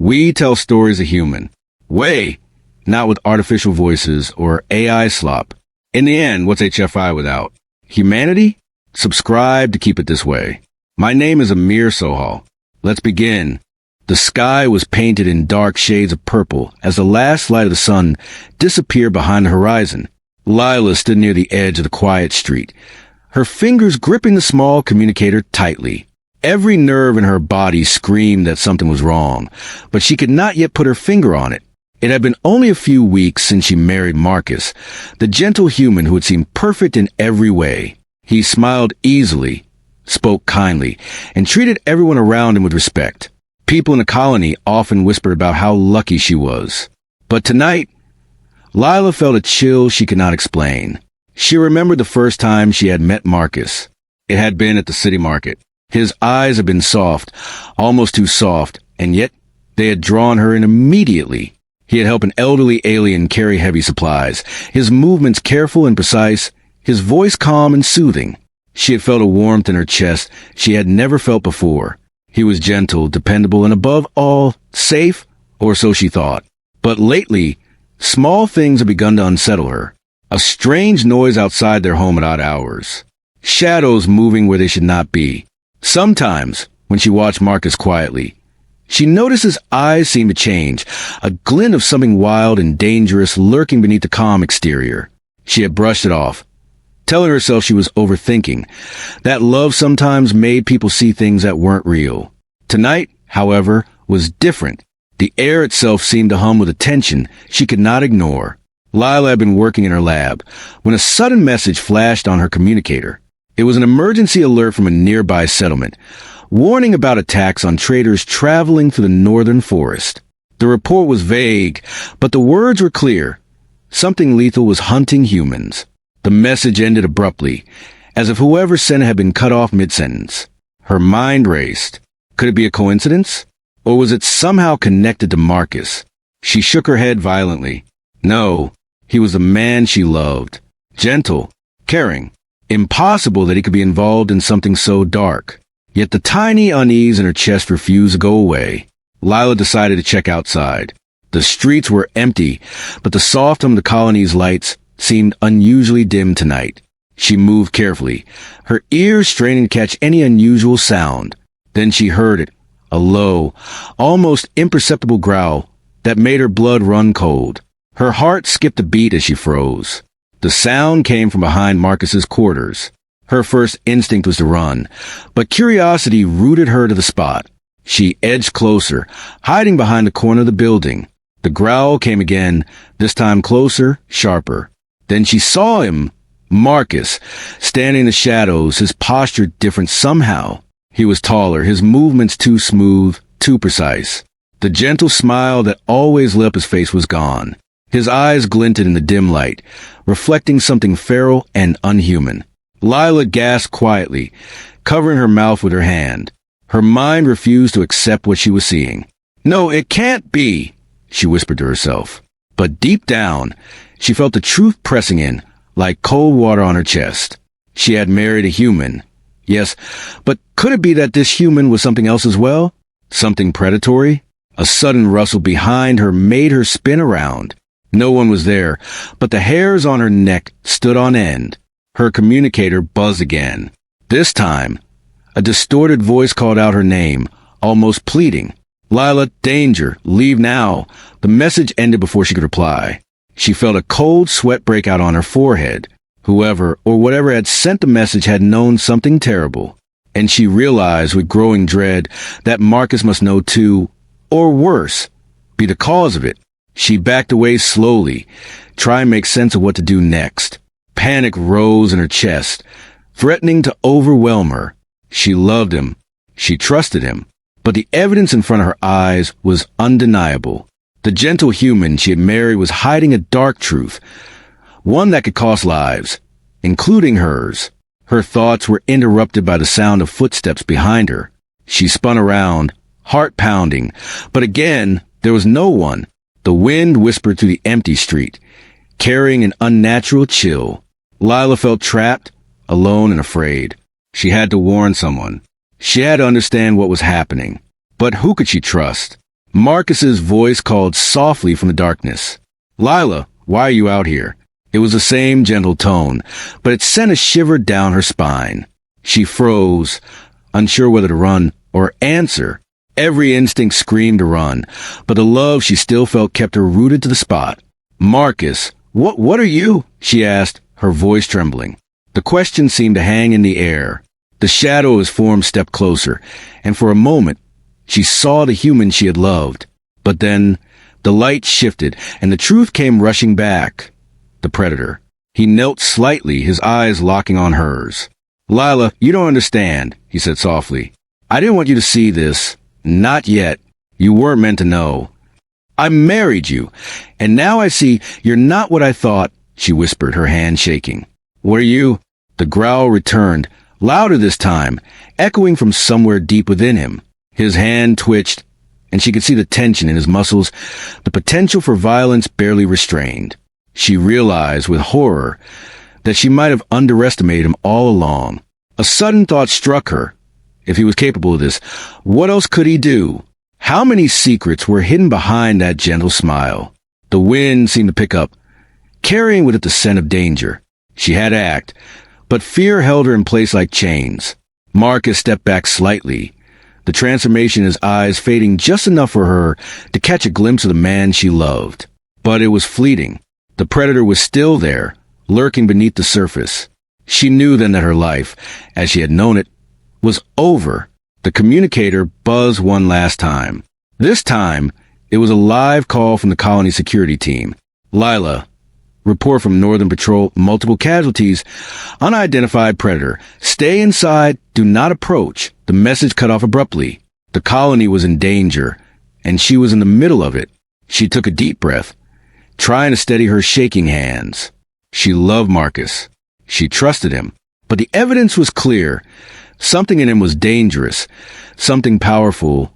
We tell stories of human. Way, not with artificial voices or AI slop. In the end, what's HFI without? Humanity? Subscribe to keep it this way. My name is Amir Sohal. Let's begin. The sky was painted in dark shades of purple as the last light of the sun disappeared behind the horizon. Lila stood near the edge of the quiet street, her fingers gripping the small communicator tightly. Every nerve in her body screamed that something was wrong, but she could not yet put her finger on it. It had been only a few weeks since she married Marcus, the gentle human who had seemed perfect in every way. He smiled easily, spoke kindly, and treated everyone around him with respect. People in the colony often whispered about how lucky she was. But tonight, Lila felt a chill she could not explain. She remembered the first time she had met Marcus. It had been at the city market. His eyes had been soft, almost too soft, and yet they had drawn her in immediately. He had helped an elderly alien carry heavy supplies, his movements careful and precise, his voice calm and soothing. She had felt a warmth in her chest she had never felt before. He was gentle, dependable, and above all, safe, or so she thought. But lately, small things had begun to unsettle her. A strange noise outside their home at odd hours. Shadows moving where they should not be. Sometimes, when she watched Marcus quietly, she noticed his eyes seemed to change, a glint of something wild and dangerous lurking beneath the calm exterior. She had brushed it off, telling herself she was overthinking, that love sometimes made people see things that weren't real. Tonight, however, was different. The air itself seemed to hum with a tension she could not ignore. Lila had been working in her lab when a sudden message flashed on her communicator. It was an emergency alert from a nearby settlement, warning about attacks on traders traveling through the northern forest. The report was vague, but the words were clear. Something lethal was hunting humans. The message ended abruptly, as if whoever sent it had been cut off mid-sentence. Her mind raced. Could it be a coincidence? Or was it somehow connected to Marcus? She shook her head violently. No, he was the man she loved. Gentle, caring. Impossible that he could be involved in something so dark. Yet the tiny unease in her chest refused to go away. Lila decided to check outside. The streets were empty, but the soft hum of the colony's lights seemed unusually dim tonight. She moved carefully, her ears straining to catch any unusual sound. Then she heard it, a low, almost imperceptible growl that made her blood run cold. Her heart skipped a beat as she froze. The sound came from behind Marcus's quarters. Her first instinct was to run, but curiosity rooted her to the spot. She edged closer, hiding behind the corner of the building. The growl came again, this time closer, sharper. Then she saw him, Marcus, standing in the shadows, his posture different somehow. He was taller, his movements too smooth, too precise. The gentle smile that always lit up his face was gone. His eyes glinted in the dim light, reflecting something feral and unhuman. Lila gasped quietly, covering her mouth with her hand. Her mind refused to accept what she was seeing. No, it can't be, she whispered to herself. But deep down, she felt the truth pressing in, like cold water on her chest. She had married a human. Yes, but could it be that this human was something else as well? Something predatory? A sudden rustle behind her made her spin around. No one was there, but the hairs on her neck stood on end. Her communicator buzzed again. This time, a distorted voice called out her name, almost pleading. Lila, danger, leave now. The message ended before she could reply. She felt a cold sweat break out on her forehead. Whoever or whatever had sent the message had known something terrible. And she realized with growing dread that Marcus must know too, or worse, be the cause of it. She backed away slowly, trying to make sense of what to do next. Panic rose in her chest, threatening to overwhelm her. She loved him. She trusted him. But the evidence in front of her eyes was undeniable. The gentle human she had married was hiding a dark truth, one that could cost lives, including hers. Her thoughts were interrupted by the sound of footsteps behind her. She spun around, heart pounding, but again, there was no one. The wind whispered through the empty street, carrying an unnatural chill. Lila felt trapped, alone and afraid. She had to warn someone. She had to understand what was happening. But who could she trust? Marcus's voice called softly from the darkness. "Lila, why are you out here?" It was the same gentle tone, but it sent a shiver down her spine. She froze, unsure whether to run or answer. Every instinct screamed to run, but the love she still felt kept her rooted to the spot. "Marcus, what are you?" she asked, her voice trembling. The question seemed to hang in the air. The shadow of his form stepped closer, and for a moment, she saw the human she had loved. But then, the light shifted, and the truth came rushing back. The predator. He knelt slightly, his eyes locking on hers. "Lila, you don't understand," he said softly. "I didn't want you to see this. Not yet. You weren't meant to know. I married you, and now I see you're not what I thought," she whispered, her hand shaking. "What are you?" The growl returned, louder this time, echoing from somewhere deep within him. His hand twitched, and she could see the tension in his muscles, the potential for violence barely restrained. She realized with horror that she might have underestimated him all along. A sudden thought struck her. If he was capable of this, what else could he do? How many secrets were hidden behind that gentle smile? The wind seemed to pick up, carrying with it the scent of danger. She had to act, but fear held her in place like chains. Marcus stepped back slightly, the transformation in his eyes fading just enough for her to catch a glimpse of the man she loved. But it was fleeting. The predator was still there, lurking beneath the surface. She knew then that her life, as she had known it, was over. The communicator buzzed one last time. This time, it was a live call from the colony security team. "Lila, report from Northern Patrol, multiple casualties, unidentified predator. Stay inside, do not approach." The message cut off abruptly. The colony was in danger, and she was in the middle of it. She took a deep breath, trying to steady her shaking hands. She loved Marcus. She trusted him. But the evidence was clear. Something in him was dangerous, something powerful,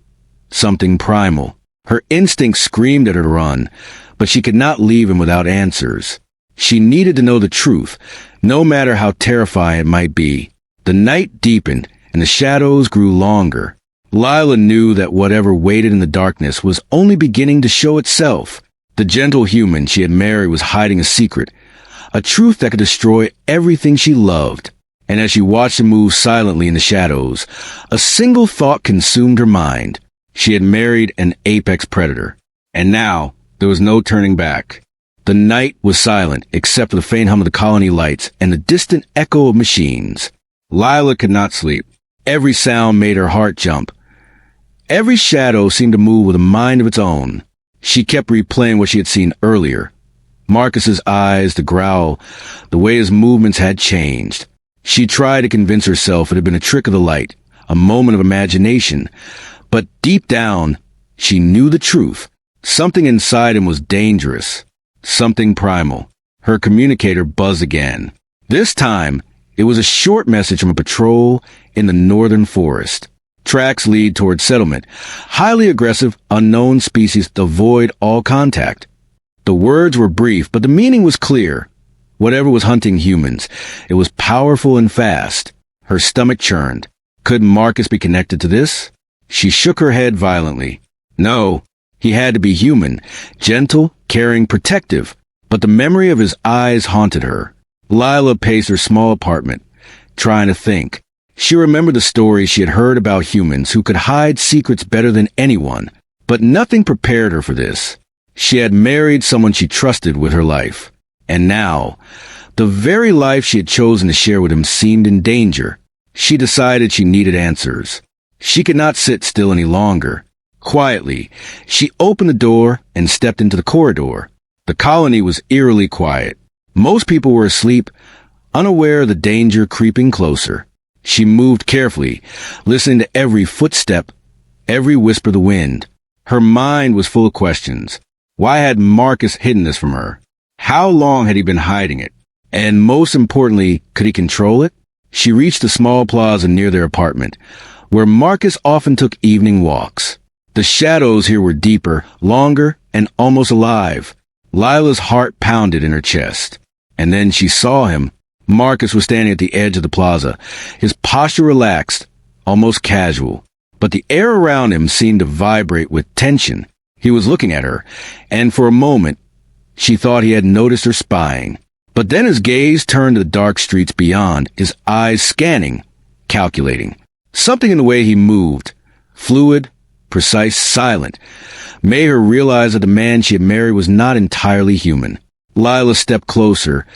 something primal. Her instincts screamed at her to run, but she could not leave him without answers. She needed to know the truth, no matter how terrifying it might be. The night deepened, and the shadows grew longer. Lila knew that whatever waited in the darkness was only beginning to show itself. The gentle human she had married was hiding a secret, a truth that could destroy everything she loved. And as she watched him move silently in the shadows, a single thought consumed her mind. She had married an apex predator, and now there was no turning back. The night was silent, except for the faint hum of the colony lights and the distant echo of machines. Lila could not sleep. Every sound made her heart jump. Every shadow seemed to move with a mind of its own. She kept replaying what she had seen earlier. Marcus's eyes, the growl, the way his movements had changed. She tried to convince herself it had been a trick of the light, a moment of imagination. But deep down, she knew the truth. Something inside him was dangerous. Something primal. Her communicator buzzed again. This time, it was a short message from a patrol in the northern forest. Tracks lead toward settlement. Highly aggressive, unknown species avoid all contact. The words were brief, but the meaning was clear. Whatever was hunting humans, it was powerful and fast. Her stomach churned. Could Marcus be connected to this? She shook her head violently. No, he had to be human, gentle, caring, protective. But the memory of his eyes haunted her. Lila paced her small apartment, trying to think. She remembered the stories she had heard about humans who could hide secrets better than anyone, but nothing prepared her for this. She had married someone she trusted with her life. And now, the very life she had chosen to share with him seemed in danger. She decided she needed answers. She could not sit still any longer. Quietly, she opened the door and stepped into the corridor. The colony was eerily quiet. Most people were asleep, unaware of the danger creeping closer. She moved carefully, listening to every footstep, every whisper of the wind. Her mind was full of questions. Why had Marcus hidden this from her? How long had he been hiding it? And most importantly, could he control it? She reached a small plaza near their apartment, where Marcus often took evening walks. The shadows here were deeper, longer, and almost alive. Lila's heart pounded in her chest. And then she saw him. Marcus was standing at the edge of the plaza, his posture relaxed, almost casual. but the air around him seemed to vibrate with tension. He was looking at her, and for a moment, she thought he had noticed her spying. But then his gaze turned to the dark streets beyond, his eyes scanning, calculating. Something in the way he moved, fluid, precise, silent, made her realize that the man she had married was not entirely human. Lila stepped closer,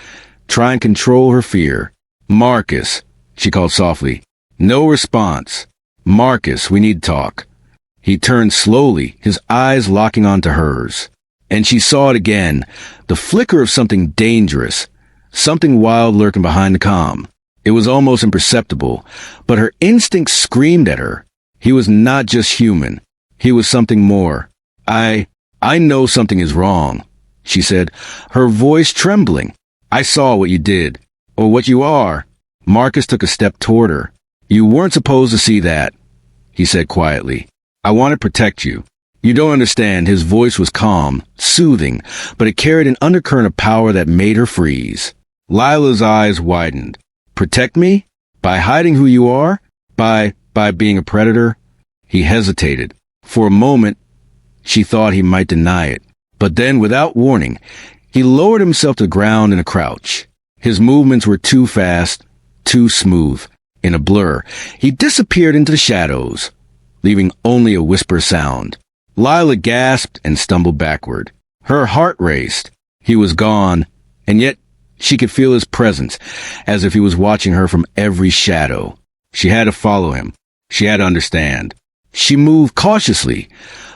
trying to control her fear. "Marcus," she called softly. No response. "Marcus, we need to talk." He turned slowly, his eyes locking onto hers. And she saw it again, the flicker of something dangerous, something wild lurking behind the calm. It was almost imperceptible, but her instinct screamed at her. He was not just human. He was something more. I know something is wrong," she said, her voice trembling. "I saw what you did, or what you are." Marcus took a step toward her. "You weren't supposed to see that," he said quietly. "I want to protect you." "You don't understand." His voice was calm, soothing, but it carried an undercurrent of power that made her freeze. Lila's eyes widened. "Protect me? By hiding who you are? By being a predator?" He hesitated. For a moment, she thought he might deny it. But then, without warning, he lowered himself to the ground in a crouch. His movements were too fast, too smooth. In a blur, he disappeared into the shadows, leaving only a whisper sound. Lila gasped and stumbled backward. Her heart raced. He was gone, and yet she could feel his presence, as if he was watching her from every shadow. She had to follow him. She had to understand. She moved cautiously,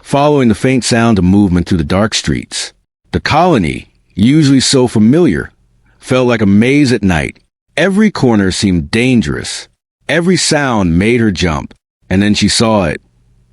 following the faint sound of movement through the dark streets. The colony, usually so familiar, felt like a maze at night. Every corner seemed dangerous. Every sound made her jump. And then she saw it.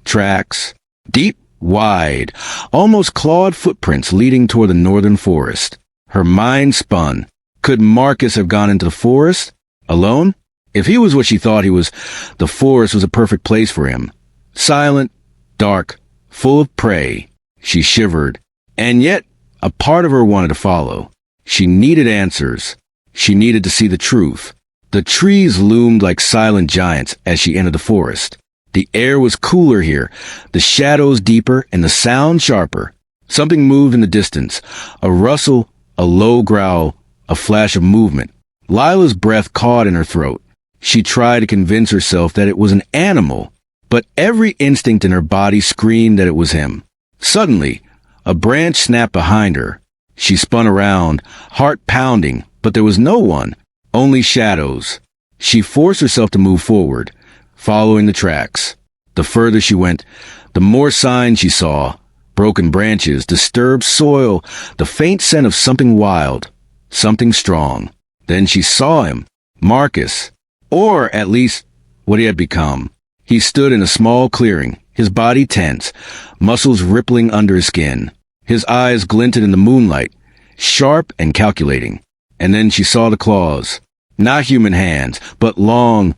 Tracks. Deep, wide, almost clawed footprints leading toward the northern forest. Her mind spun. Could Marcus have gone into the forest? Alone? If he was what she thought he was, the forest was a perfect place for him. Silent, dark, full of prey. She shivered. And yet, a part of her wanted to follow. She needed answers. She needed to see the truth. The trees loomed like silent giants as she entered the forest. The air was cooler here, the shadows deeper, and the sound sharper. Something moved in the distance. A rustle, a low growl, a flash of movement. Lila's breath caught in her throat. She tried to convince herself that it was an animal, but every instinct in her body screamed that it was him. Suddenly, a branch snapped behind her. She spun around, heart pounding, but there was no one, only shadows. She forced herself to move forward, following the tracks. The further she went, the more signs she saw. Broken branches, disturbed soil, the faint scent of something wild, something strong. Then she saw him, Marcus, or at least what he had become. He stood in a small clearing, his body tense, muscles rippling under his skin. His eyes glinted in the moonlight, sharp and calculating. And then she saw the claws. Not human hands, but long,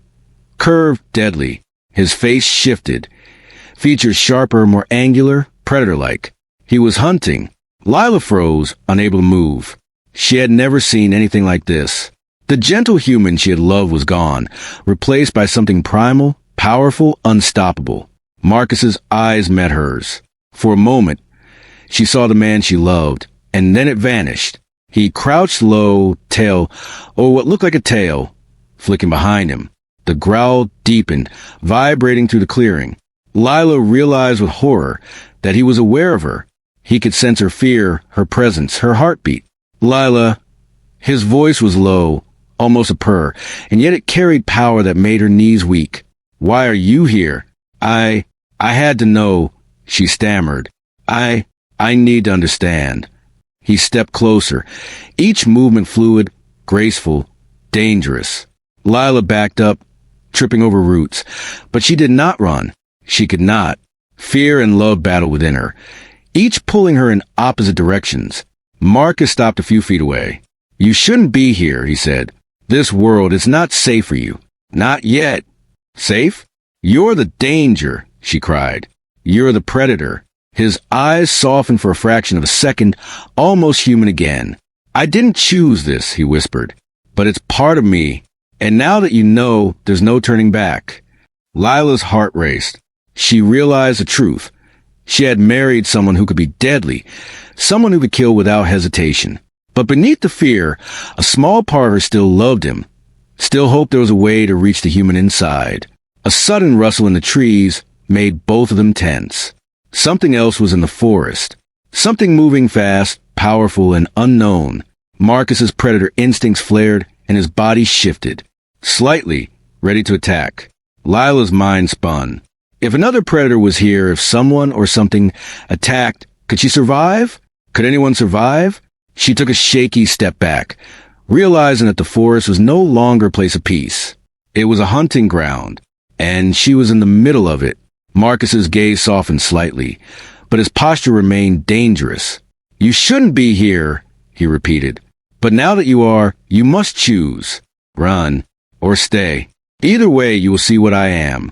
curved, deadly. His face shifted, features sharper, more angular, predator-like. He was hunting. Lila froze, unable to move. She had never seen anything like this. The gentle human she had loved was gone, replaced by something primal, powerful, unstoppable. Marcus's eyes met hers. For a moment, she saw the man she loved, and then it vanished. He crouched low, tail, or what looked like a tail, flicking behind him. The growl deepened, vibrating through the clearing. Lila realized with horror that he was aware of her. He could sense her fear, her presence, her heartbeat. "Lila." His voice was low, almost a purr, and yet it carried power that made her knees weak. "Why are you here?" I had to know," she stammered. I need to understand." He stepped closer, each movement fluid, graceful, dangerous. Lila backed up, tripping over roots, but she did not run. She could not. Fear and love battled within her, each pulling her in opposite directions. Marcus stopped a few feet away. "You shouldn't be here," he said. "This world is not safe for you. Not yet." "Safe? You're the danger," she cried. "You're the predator." His eyes softened for a fraction of a second, almost human again. "I didn't choose this," he whispered, "but it's part of me. And now that you know, there's no turning back." Lila's heart raced. She realized the truth. She had married someone who could be deadly, someone who could kill without hesitation. But beneath the fear, a small part of her still loved him, still hoped there was a way to reach the human inside. A sudden rustle in the trees made both of them tense. Something else was in the forest. Something moving fast, powerful, and unknown. Marcus's predator instincts flared, and his body shifted. Slightly, ready to attack. Lila's mind spun. If another predator was here, if someone or something attacked, could she survive? Could anyone survive? She took a shaky step back, realizing that the forest was no longer a place of peace. It was a hunting ground, and she was in the middle of it. Marcus's gaze softened slightly, but his posture remained dangerous. "You shouldn't be here," he repeated. "But now that you are, you must choose. Run, or stay. Either way, you will see what I am."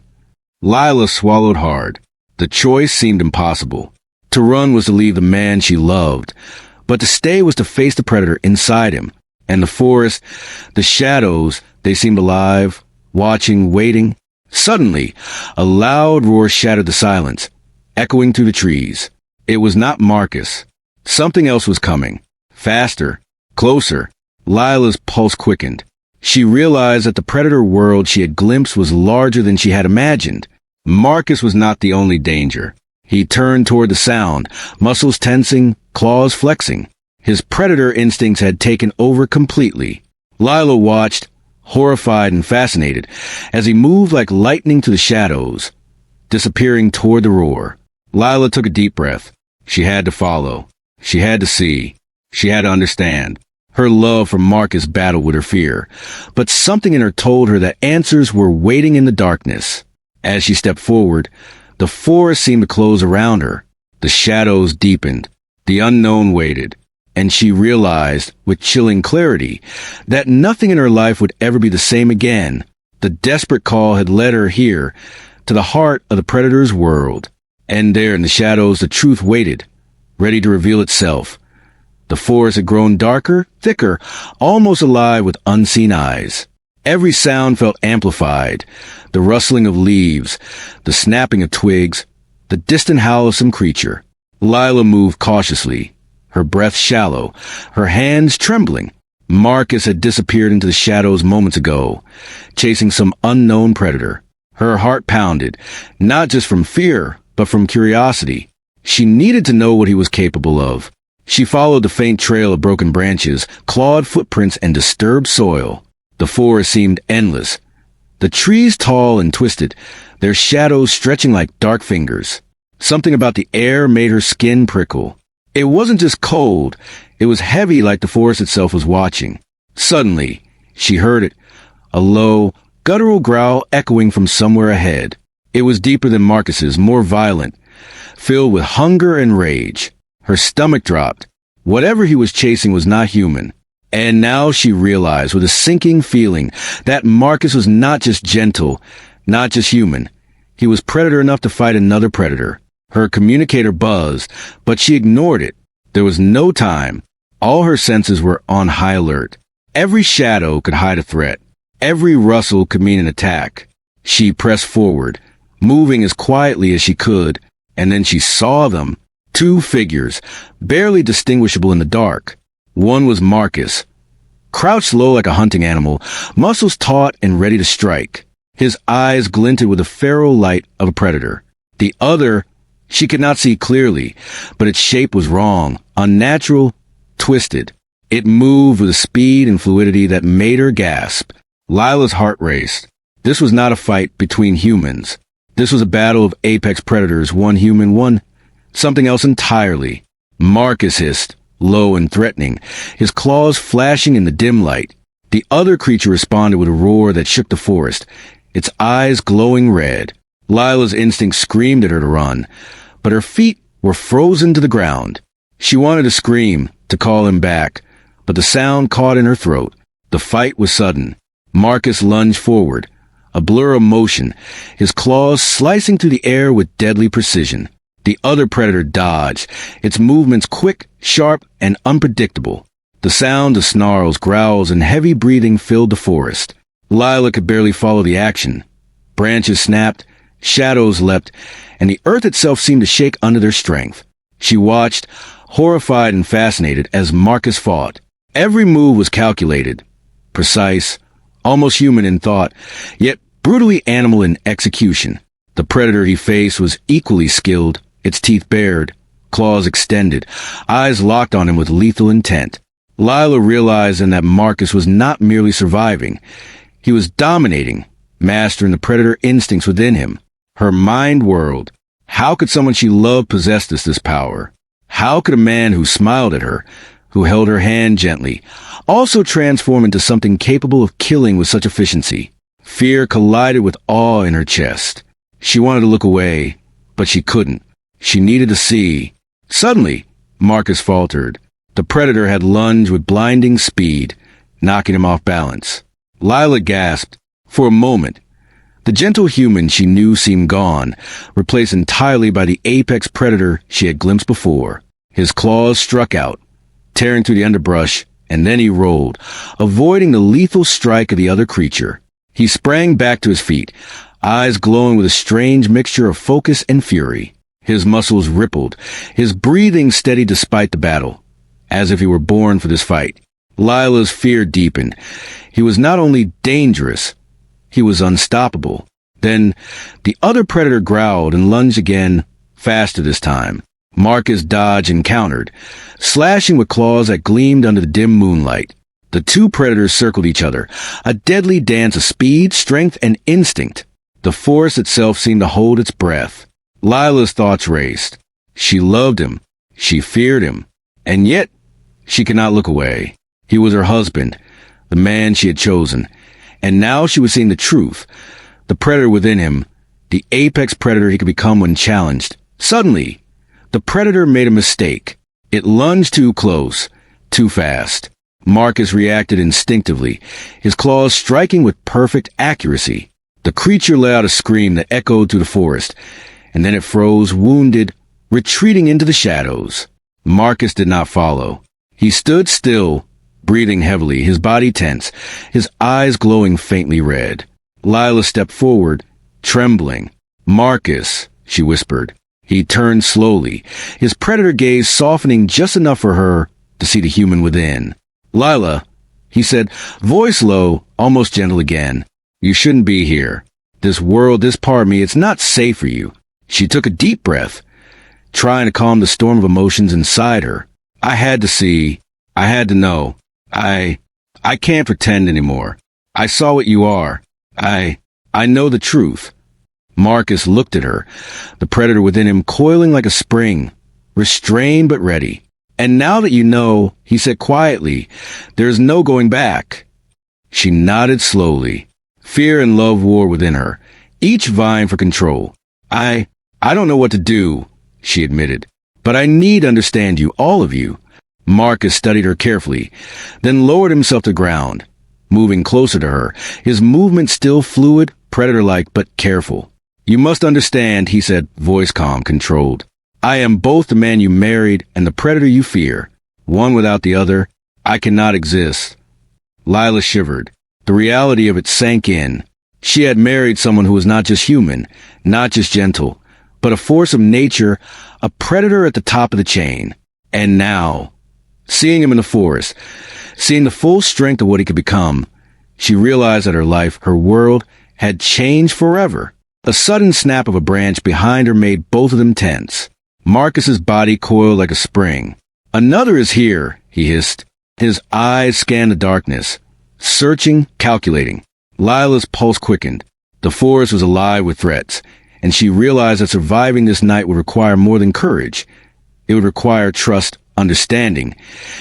Lila swallowed hard. The choice seemed impossible. To run was to leave the man she loved, but to stay was to face the predator inside him. And the forest, the shadows, they seemed alive, watching, waiting. Suddenly, a loud roar shattered the silence, echoing through the trees. It was not Marcus. Something else was coming. Faster, closer. Lila's pulse quickened. She realized that the predator world she had glimpsed was larger than she had imagined. Marcus was not the only danger. He turned toward the sound, muscles tensing, claws flexing. His predator instincts had taken over completely. Lila watched, horrified and fascinated, as he moved like lightning to the shadows, disappearing toward the roar. Lila took a deep breath. She had to follow. She had to see. She had to understand. Her love for Marcus battled with her fear, but something in her told her that answers were waiting in the darkness. As she stepped forward, the forest seemed to close around her. The shadows deepened. The unknown waited. And she realized, with chilling clarity, that nothing in her life would ever be the same again. The desperate call had led her here, to the heart of the predator's world. And there in the shadows, the truth waited, ready to reveal itself. The forest had grown darker, thicker, almost alive with unseen eyes. Every sound felt amplified. The rustling of leaves, the snapping of twigs, the distant howl of some creature. Lila moved cautiously, her breath shallow, her hands trembling. Marcus had disappeared into the shadows moments ago, chasing some unknown predator. Her heart pounded, not just from fear, but from curiosity. She needed to know what he was capable of. She followed the faint trail of broken branches, clawed footprints, and disturbed soil. The forest seemed endless. The trees tall and twisted, their shadows stretching like dark fingers. Something about the air made her skin prickle. It wasn't just cold, it was heavy like the forest itself was watching. Suddenly, she heard it, a low, guttural growl echoing from somewhere ahead. It was deeper than Marcus's, more violent, filled with hunger and rage. Her stomach dropped. Whatever he was chasing was not human. And now she realized with a sinking feeling that Marcus was not just gentle, not just human. He was predator enough to fight another predator. Her communicator buzzed, but she ignored it. There was no time. All her senses were on high alert. Every shadow could hide a threat. Every rustle could mean an attack. She pressed forward, moving as quietly as she could, and then she saw them. Two figures, barely distinguishable in the dark. One was Marcus, crouched low like a hunting animal, muscles taut and ready to strike. His eyes glinted with the feral light of a predator. The other, she could not see clearly, but its shape was wrong, unnatural, twisted. It moved with a speed and fluidity that made her gasp. Lila's heart raced. This was not a fight between humans. This was a battle of apex predators, one human, one something else entirely. Marcus hissed, low and threatening, his claws flashing in the dim light. The other creature responded with a roar that shook the forest, its eyes glowing red. Lila's instinct screamed at her to run, but her feet were frozen to the ground. She wanted to scream, to call him back, but the sound caught in her throat. The fight was sudden. Marcus lunged forward, a blur of motion, his claws slicing through the air with deadly precision. The other predator dodged, its movements quick, sharp, and unpredictable. The sound of snarls, growls, and heavy breathing filled the forest. Lila could barely follow the action. Branches snapped, Shadows leapt, and the earth itself seemed to shake under their strength. She watched, horrified and fascinated, as Marcus fought. Every move was calculated, precise, almost human in thought, yet brutally animal in execution. The predator he faced was equally skilled, its teeth bared, claws extended, eyes locked on him with lethal intent. Lila realized then that Marcus was not merely surviving. He was dominating, mastering the predator instincts within him. Her mind whirled. How could someone she loved possess this power? How could a man who smiled at her, who held her hand gently, also transform into something capable of killing with such efficiency? Fear collided with awe in her chest. She wanted to look away, but she couldn't. She needed to see. Suddenly, Marcus faltered. The predator had lunged with blinding speed, knocking him off balance. Lila gasped. For a moment, the gentle human she knew seemed gone, replaced entirely by the apex predator she had glimpsed before. His claws struck out, tearing through the underbrush, and then he rolled, avoiding the lethal strike of the other creature. He sprang back to his feet, eyes glowing with a strange mixture of focus and fury. His muscles rippled, his breathing steady despite the battle, as if he were born for this fight. Lila's fear deepened. He was not only dangerous, he was unstoppable. Then the other predator growled and lunged again, faster this time. Marcus dodged and countered, slashing with claws that gleamed under the dim moonlight. The two predators circled each other, a deadly dance of speed, strength, and instinct. The forest itself seemed to hold its breath. Lila's thoughts raced. She loved him. She feared him. And yet, she could not look away. He was her husband, the man she had chosen. And now she was seeing the truth. The predator within him, the apex predator he could become when challenged. Suddenly, the predator made a mistake. It lunged too close, too fast. Marcus reacted instinctively, his claws striking with perfect accuracy. The creature let out a scream that echoed through the forest, and then it froze, wounded, retreating into the shadows. Marcus did not follow. He stood still, breathing heavily, his body tense, his eyes glowing faintly red. Lila stepped forward, trembling. "Marcus," she whispered. He turned slowly, his predator gaze softening just enough for her to see the human within. "Lila," he said, voice low, almost gentle again. "You shouldn't be here. This world, this part of me, it's not safe for you." She took a deep breath, trying to calm the storm of emotions inside her. "I had to see. I had to know. I can't pretend anymore. I saw what you are. I know the truth." Marcus looked at her, the predator within him coiling like a spring, restrained but ready. "And now that you know," he said quietly, "there is no going back." She nodded slowly. Fear and love war within her, each vying for control. I don't know what to do," she admitted, "but I need to understand you, all of you." Marcus studied her carefully, then lowered himself to the ground, moving closer to her, his movement still fluid, predator-like, but careful. "You must understand," he said, voice calm, controlled. "I am both the man you married and the predator you fear. One without the other, I cannot exist." Lila shivered. The reality of it sank in. She had married someone who was not just human, not just gentle, but a force of nature, a predator at the top of the chain. And now, seeing him in the forest, seeing the full strength of what he could become, she realized that her life, her world, had changed forever. A sudden snap of a branch behind her made both of them tense. Marcus's body coiled like a spring. "Another is here," he hissed. His eyes scanned the darkness, searching, calculating. Lila's pulse quickened. The forest was alive with threats, and she realized that surviving this night would require more than courage. It would require trust, understanding,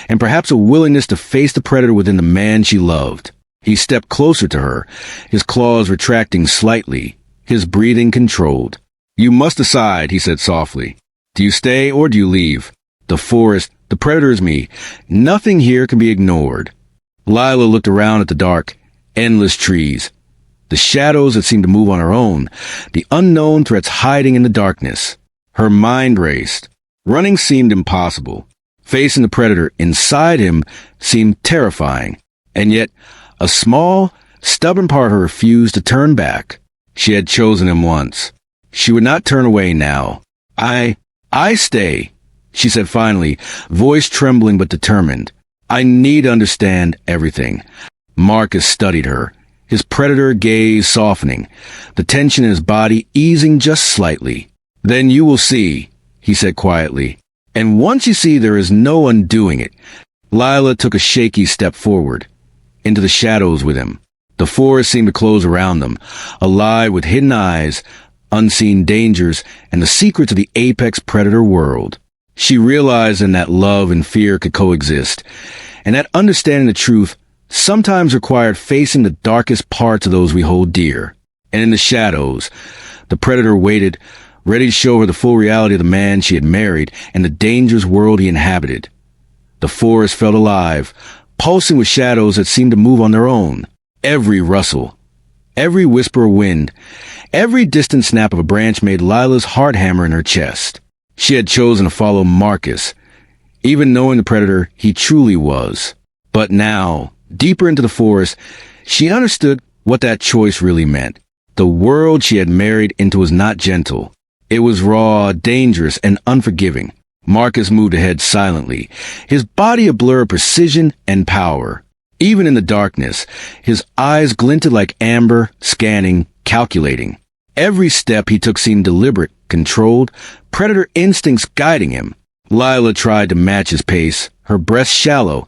and perhaps a willingness to face the predator within the man she loved. He stepped closer to her, his claws retracting slightly, his breathing controlled. "You must decide," he said softly. "Do you stay or do you leave? The forest, the predator is me. Nothing here can be ignored." Lila looked around at the dark, endless trees, the shadows that seemed to move on her own, the unknown threats hiding in the darkness. Her mind raced. Running seemed impossible. Facing the predator inside him seemed terrifying. And yet, a small, stubborn part of her refused to turn back. She had chosen him once. She would not turn away now. I stay, she said finally, voice trembling but determined. I need to understand everything. Marcus studied her, his predator gaze softening, the tension in his body easing just slightly. Then you will see, he said quietly. And once you see, there is no undoing it. Lila took a shaky step forward, into the shadows with him. The forest seemed to close around them, alive with hidden eyes, unseen dangers, and the secrets of the apex predator world. She realized then that love and fear could coexist, and that understanding the truth sometimes required facing the darkest parts of those we hold dear. And in the shadows, the predator waited, ready to show her the full reality of the man she had married and the dangerous world he inhabited. The forest felt alive, pulsing with shadows that seemed to move on their own. Every rustle, every whisper of wind, every distant snap of a branch made Lila's heart hammer in her chest. She had chosen to follow Marcus, even knowing the predator he truly was. But now, deeper into the forest, she understood what that choice really meant. The world she had married into was not gentle. It was raw, dangerous, and unforgiving. Marcus moved ahead silently, his body a blur of precision and power. Even in the darkness, his eyes glinted like amber, scanning, calculating. Every step he took seemed deliberate, controlled, predator instincts guiding him. Lila tried to match his pace, her breast shallow,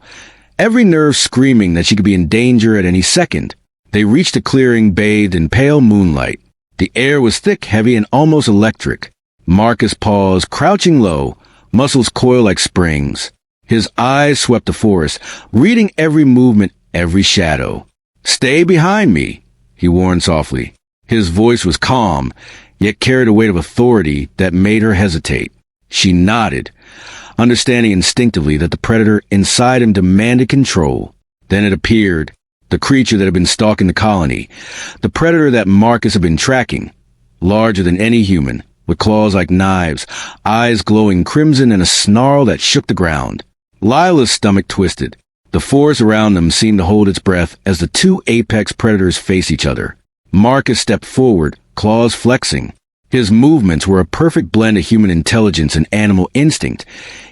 every nerve screaming that she could be in danger at any second. They reached a clearing bathed in pale moonlight. The air was thick, heavy, and almost electric. Marcus paused, crouching low, muscles coiled like springs. His eyes swept the forest, reading every movement, every shadow. "Stay behind me," he warned softly. His voice was calm, yet carried a weight of authority that made her hesitate. She nodded, understanding instinctively that the predator inside him demanded control. Then it appeared, the creature that had been stalking the colony, the predator that Marcus had been tracking, larger than any human, with claws like knives, eyes glowing crimson, and a snarl that shook the ground. Lila's stomach twisted. The forest around them seemed to hold its breath as the two apex predators faced each other. Marcus stepped forward, claws flexing. His movements were a perfect blend of human intelligence and animal instinct,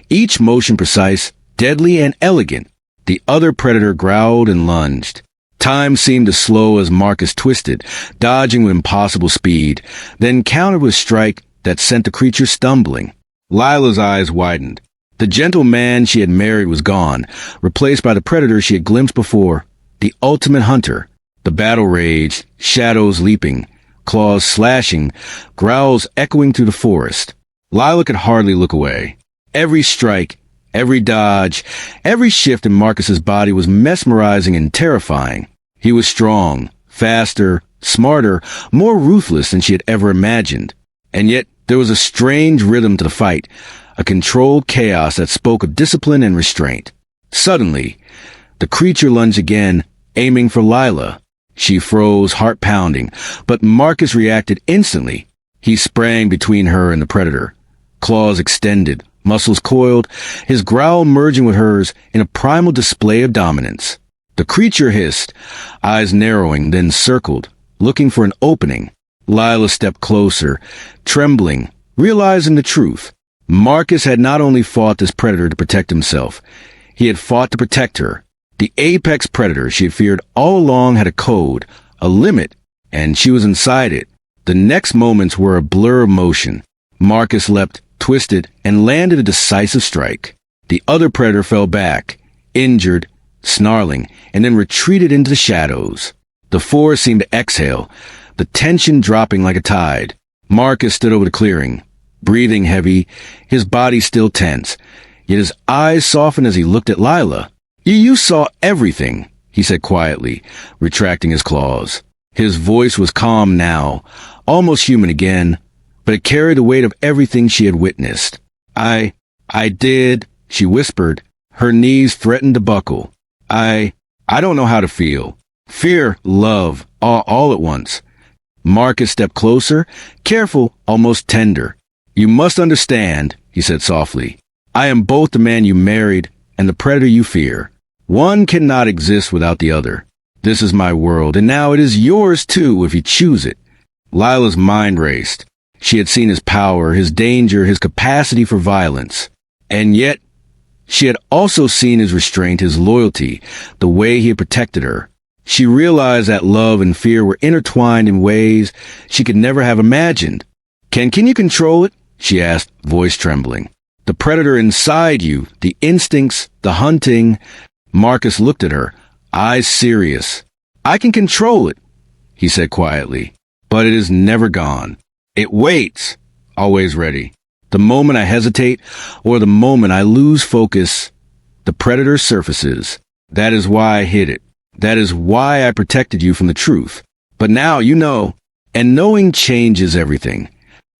each motion precise, deadly, and elegant. The other predator growled and lunged. Time seemed to slow as Marcus twisted, dodging with impossible speed, then countered with a strike that sent the creature stumbling. Lila's eyes widened. The gentle man she had married was gone, replaced by the predator she had glimpsed before, the ultimate hunter. The battle raged, shadows leaping, claws slashing, growls echoing through the forest. Lila could hardly look away. Every strike, every dodge, every shift in Marcus's body was mesmerizing and terrifying. He was strong, faster, smarter, more ruthless than she had ever imagined. And yet there was a strange rhythm to the fight, a controlled chaos that spoke of discipline and restraint. Suddenly, the creature lunged again, aiming for Lila. She froze, heart pounding, but Marcus reacted instantly. He sprang between her and the predator, claws extended, muscles coiled, his growl merging with hers in a primal display of dominance. The creature hissed, eyes narrowing, then circled, looking for an opening. Lila stepped closer, trembling, realizing the truth. Marcus had not only fought this predator to protect himself, he had fought to protect her. The apex predator she had feared all along had a code, a limit, and she was inside it. The next moments were a blur of motion. Marcus leapt, twisted, and landed a decisive strike. The other predator fell back, injured, snarling, and then retreated into the shadows. The forest seemed to exhale, the tension dropping like a tide. Marcus stood over the clearing, breathing heavy, his body still tense, yet his eyes softened as he looked at Lila. You saw everything," he said quietly, retracting his claws. His voice was calm now, almost human again, but it carried the weight of everything she had witnessed. I did," she whispered. Her knees threatened to buckle. I don't know how to feel. Fear, love, all at once. Marcus stepped closer, careful, almost tender. "You must understand," he said softly. "I am both the man you married and the predator you fear. One cannot exist without the other. This is my world, and now it is yours too if you choose it." Lila's mind raced. She had seen his power, his danger, his capacity for violence. And yet, she had also seen his restraint, his loyalty, the way he had protected her. She realized that love and fear were intertwined in ways she could never have imagined. Can you control it?" she asked, voice trembling. "The predator inside you, the instincts, the hunting." Marcus looked at her, eyes serious. "I can control it," he said quietly, "but it is never gone. It waits, always ready. The moment I hesitate, or the moment I lose focus, the predator surfaces. That is why I hid it. That is why I protected you from the truth. But now you know, and knowing changes everything."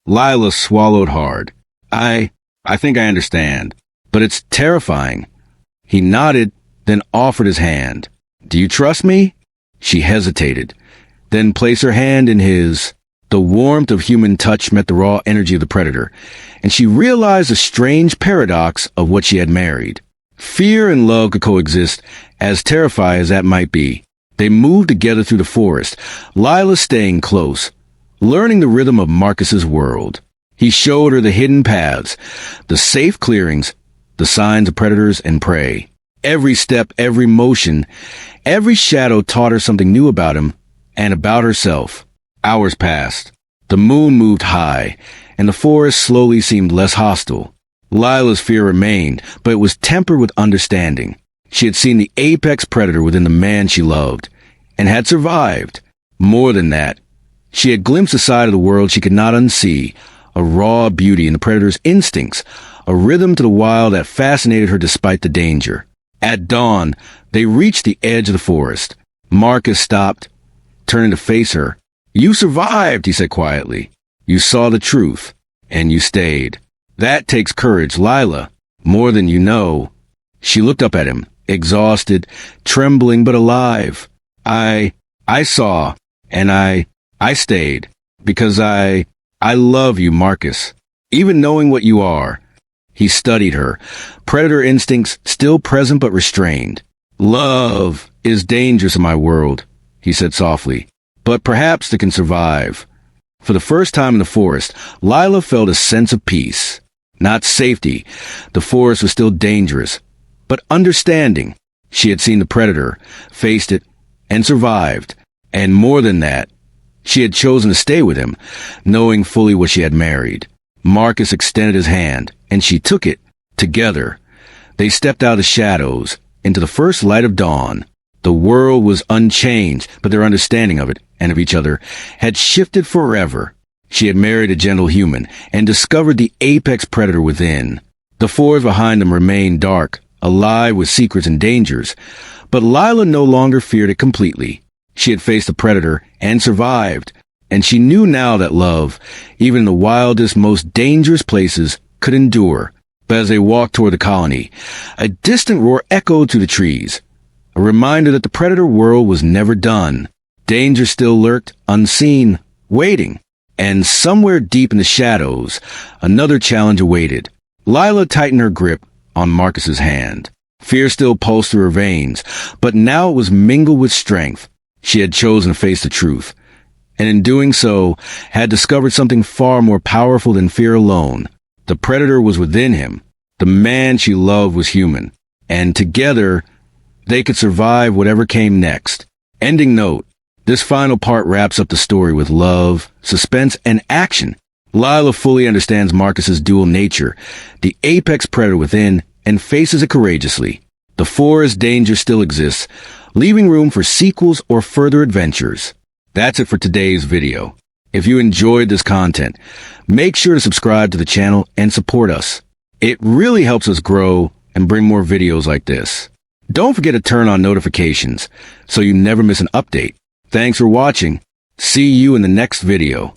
Lila swallowed hard. I think I understand, but it's terrifying." He nodded, then offered his hand. "Do you trust me?" She hesitated, then placed her hand in his. The warmth of human touch met the raw energy of the predator, and she realized the strange paradox of what she had married. Fear and love could coexist, as terrifying as that might be. They moved together through the forest, Lila staying close, learning the rhythm of Marcus's world. He showed her the hidden paths, the safe clearings, the signs of predators and prey. Every step, every motion, every shadow taught her something new about him and about herself. Hours passed. The moon moved high, and the forest slowly seemed less hostile. Lila's fear remained, but it was tempered with understanding. She had seen the apex predator within the man she loved, and had survived. More than that, she had glimpsed a side of the world she could not unsee, a raw beauty in the predator's instincts, a rhythm to the wild that fascinated her despite the danger. At dawn, they reached the edge of the forest. Marcus stopped, turning to face her. "You survived," he said quietly. "You saw the truth, and you stayed. That takes courage, Lila, more than you know." She looked up at him, exhausted, trembling but alive. I saw, and I stayed, because I love you, Marcus, even knowing what you are." He studied her, predator instincts still present but restrained. "Love is dangerous in my world," he said softly, "but perhaps it can survive." For the first time in the forest, Lila felt a sense of peace. Not safety. The forest was still dangerous, but understanding. She had seen the predator, faced it, and survived. And more than that, she had chosen to stay with him, knowing fully what she had married. Marcus extended his hand, and she took it. Together, they stepped out of the shadows into the first light of dawn. The world was unchanged, but their understanding of it, and of each other, had shifted forever. She had married a gentle human, and discovered the apex predator within. The forest behind them remained dark, alive with secrets and dangers, but Lila no longer feared it completely. She had faced the predator and survived, and she knew now that love, even in the wildest, most dangerous places, could endure. But as they walked toward the colony, a distant roar echoed through the trees, a reminder that the predator world was never done. Danger still lurked, unseen, waiting. And somewhere deep in the shadows, another challenge awaited. Lila tightened her grip on Marcus's hand. Fear still pulsed through her veins, but now it was mingled with strength. She had chosen to face the truth, and in doing so, had discovered something far more powerful than fear alone. The predator was within him. The man she loved was human. And together, they could survive whatever came next. Ending note. This final part wraps up the story with love, suspense, and action. Lila fully understands Marcus's dual nature, the apex predator within, and faces it courageously. The forest danger still exists, leaving room for sequels or further adventures. That's it for today's video. If you enjoyed this content, make sure to subscribe to the channel and support us. It really helps us grow and bring more videos like this. Don't forget to turn on notifications so you never miss an update. Thanks for watching. See you in the next video.